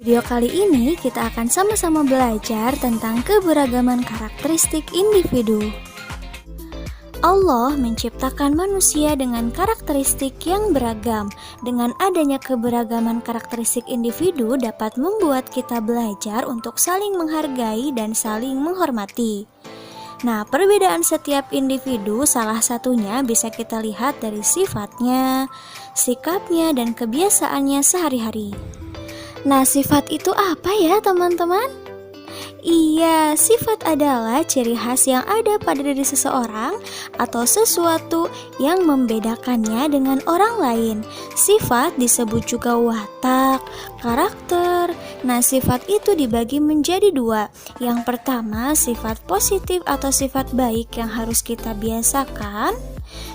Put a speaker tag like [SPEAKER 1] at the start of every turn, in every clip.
[SPEAKER 1] Video kali ini kita akan sama-sama belajar tentang keberagaman karakteristik individu. Allah menciptakan manusia dengan karakteristik yang beragam. Dengan adanya keberagaman karakteristik individu dapat membuat kita belajar untuk saling menghargai dan saling menghormati. Nah, perbedaan setiap individu salah satunya bisa kita lihat dari sifatnya, sikapnya, dan kebiasaannya sehari-hari. Nah, sifat itu apa ya, teman-teman? Iya, sifat adalah ciri khas yang ada pada diri seseorang atau sesuatu yang membedakannya dengan orang lain. Sifat disebut juga watak, karakter. Nah, sifat itu dibagi menjadi dua. Yang pertama, sifat positif atau sifat baik yang harus kita biasakan.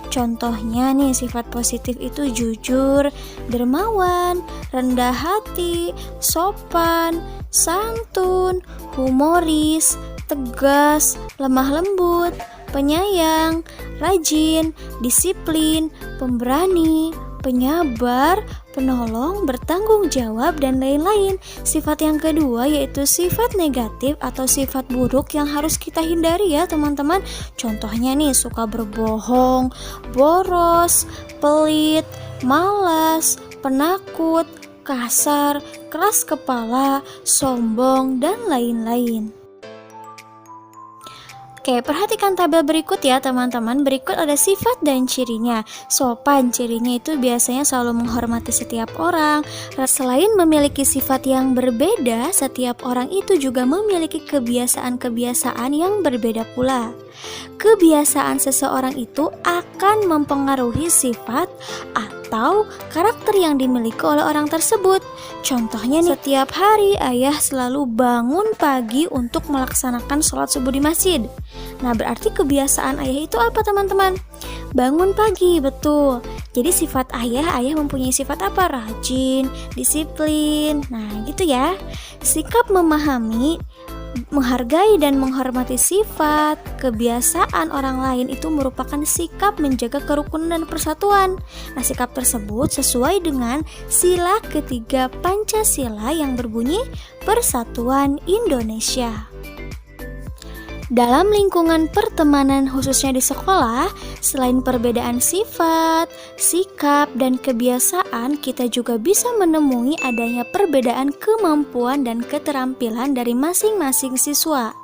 [SPEAKER 1] Contohnya nih, sifat positif itu jujur, dermawan, rendah hati, sopan, santun, humoris, tegas, lemah lembut, penyayang, rajin, disiplin, pemberani, penyabar, penolong, bertanggung jawab, dan lain-lain. Sifat yang kedua yaitu sifat negatif atau sifat buruk yang harus kita hindari ya teman-teman. Contohnya nih, suka berbohong, boros, pelit, malas, penakut, kasar, keras kepala, sombong, dan lain-lain. Oke, perhatikan tabel berikut ya teman-teman. Berikut ada sifat dan cirinya. Sopan, cirinya itu biasanya selalu menghormati setiap orang. Selain memiliki sifat yang berbeda, setiap orang itu juga memiliki kebiasaan-kebiasaan yang berbeda pula. Kebiasaan seseorang itu akan mempengaruhi sifat atau karakter yang dimiliki oleh orang tersebut. Contohnya nih, setiap hari ayah selalu bangun pagi untuk melaksanakan sholat subuh di masjid. Nah, berarti kebiasaan ayah itu apa teman-teman? Bangun pagi, betul. Jadi sifat ayah mempunyai sifat apa? Rajin, disiplin. Nah, gitu ya. Sikap memahami, menghargai dan menghormati sifat, kebiasaan orang lain itu merupakan sikap menjaga kerukunan dan persatuan. Nah, sikap tersebut sesuai dengan sila ketiga Pancasila yang berbunyi Persatuan Indonesia. Dalam lingkungan pertemanan khususnya di sekolah, selain perbedaan sifat, sikap, dan kebiasaan, kita juga bisa menemui adanya perbedaan kemampuan dan keterampilan dari masing-masing siswa.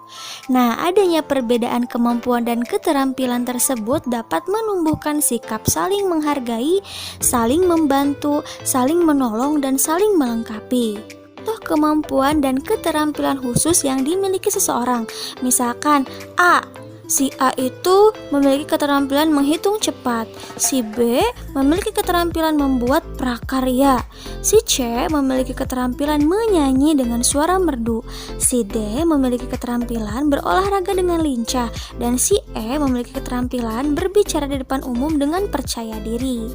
[SPEAKER 1] Nah, adanya perbedaan kemampuan dan keterampilan tersebut dapat menumbuhkan sikap saling menghargai, saling membantu, saling menolong, dan saling melengkapi. Kemampuan dan keterampilan khusus yang dimiliki seseorang. Misalkan si A itu memiliki keterampilan menghitung cepat, si B memiliki keterampilan membuat prakarya, si C memiliki keterampilan menyanyi dengan suara merdu, si D memiliki keterampilan berolahraga dengan lincah, dan si E memiliki keterampilan berbicara di depan umum dengan percaya diri.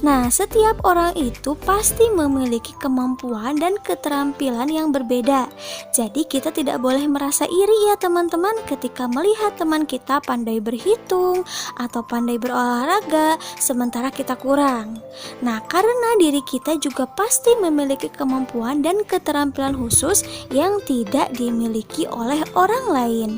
[SPEAKER 1] Nah, setiap orang itu pasti memiliki kemampuan dan keterampilan yang berbeda. Jadi kita tidak boleh merasa iri ya teman-teman ketika melihat teman kita pandai berhitung atau pandai berolahraga sementara kita kurang. Nah, karena diri kita juga pasti memiliki kemampuan dan keterampilan khusus yang tidak dimiliki oleh orang lain.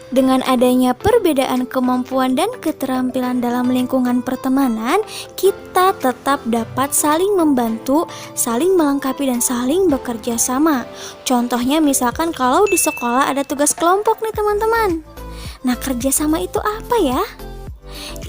[SPEAKER 1] Dengan adanya perbedaan kemampuan dan keterampilan dalam lingkungan pertemanan, kita tetap dapat saling membantu, saling melengkapi, dan saling bekerja sama. Contohnya misalkan kalau di sekolah ada tugas kelompok nih teman-teman. Nah, kerjasama itu apa ya?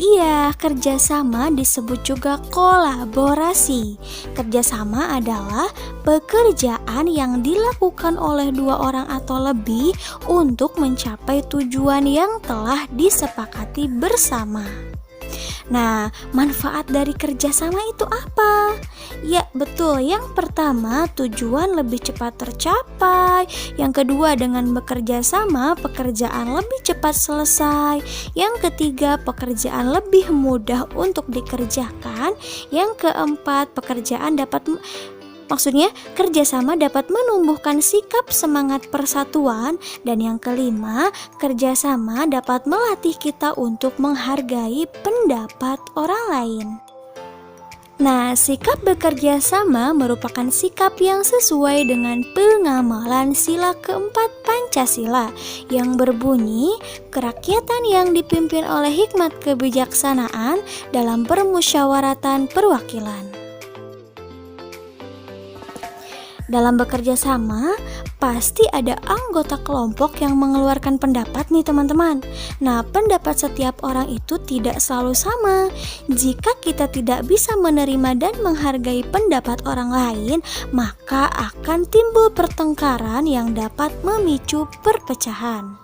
[SPEAKER 1] Iya, kerjasama disebut juga kolaborasi. Kerjasama adalah pekerjaan yang dilakukan oleh dua orang atau lebih untuk mencapai tujuan yang telah disepakati bersama. Nah, manfaat dari kerjasama itu apa? Ya, betul. Yang pertama, tujuan lebih cepat tercapai. Yang kedua, dengan bekerja sama, pekerjaan lebih cepat selesai. Yang ketiga, pekerjaan lebih mudah untuk dikerjakan. Yang keempat, kerjasama dapat menumbuhkan sikap semangat persatuan. Dan yang kelima, kerjasama dapat melatih kita untuk menghargai pendapat orang lain. Nah, sikap bekerja sama merupakan sikap yang sesuai dengan pengamalan sila keempat Pancasila yang berbunyi, kerakyatan yang dipimpin oleh hikmat kebijaksanaan dalam permusyawaratan perwakilan. Dalam bekerja sama, pasti ada anggota kelompok yang mengeluarkan pendapat nih teman-teman. Nah, pendapat setiap orang itu tidak selalu sama. Jika kita tidak bisa menerima dan menghargai pendapat orang lain, maka akan timbul pertengkaran yang dapat memicu perpecahan.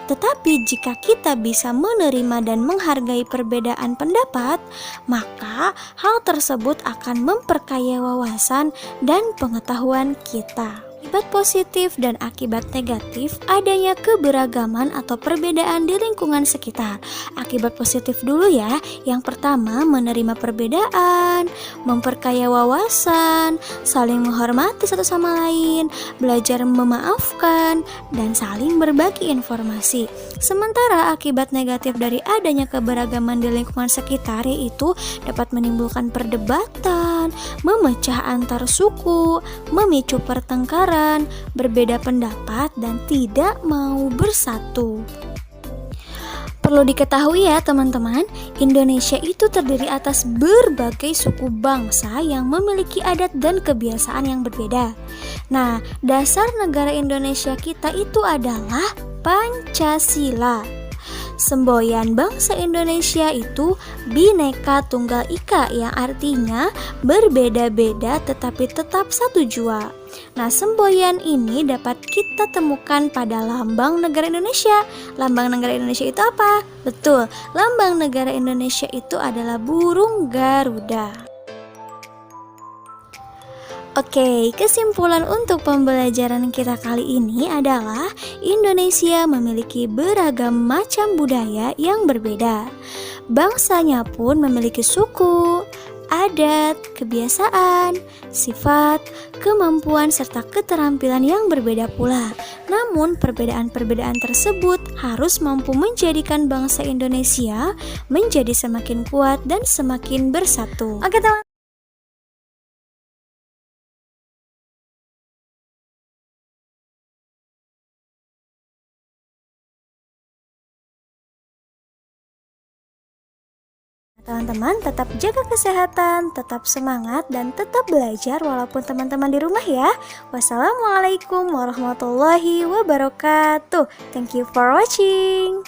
[SPEAKER 1] Tetapi jika kita bisa menerima dan menghargai perbedaan pendapat, maka hal tersebut akan memperkaya wawasan dan pengetahuan kita. Akibat positif dan akibat negatif adanya keberagaman atau perbedaan di lingkungan sekitar. Akibat positif dulu ya. Yang pertama, menerima perbedaan, memperkaya wawasan, saling menghormati satu sama lain, belajar memaafkan, dan saling berbagi informasi. Sementara akibat negatif dari adanya keberagaman di lingkungan sekitar yaitu dapat menimbulkan perdebatan, memecah antar suku, memicu pertengkaran, berbeda pendapat, dan tidak mau bersatu. Perlu diketahui ya teman-teman, Indonesia itu terdiri atas berbagai suku bangsa yang memiliki adat dan kebiasaan yang berbeda. Nah, dasar negara Indonesia kita itu adalah Pancasila. Semboyan bangsa Indonesia itu Bhinneka Tunggal Ika, yang artinya berbeda-beda tetapi tetap satu jua. Nah, semboyan ini dapat kita temukan pada lambang negara Indonesia. Lambang negara Indonesia itu apa? Betul, lambang negara Indonesia itu adalah burung Garuda. Oke, kesimpulan untuk pembelajaran kita kali ini adalah Indonesia memiliki beragam macam budaya yang berbeda. Bangsanya pun memiliki suku, adat, kebiasaan, sifat, kemampuan, serta keterampilan yang berbeda pula. Namun, perbedaan-perbedaan tersebut harus mampu menjadikan bangsa Indonesia menjadi semakin kuat dan semakin bersatu. Oke, teman. Teman-teman tetap jaga kesehatan, tetap semangat, dan tetap belajar walaupun teman-teman di rumah ya. Wassalamualaikum warahmatullahi wabarakatuh. Thank you for watching.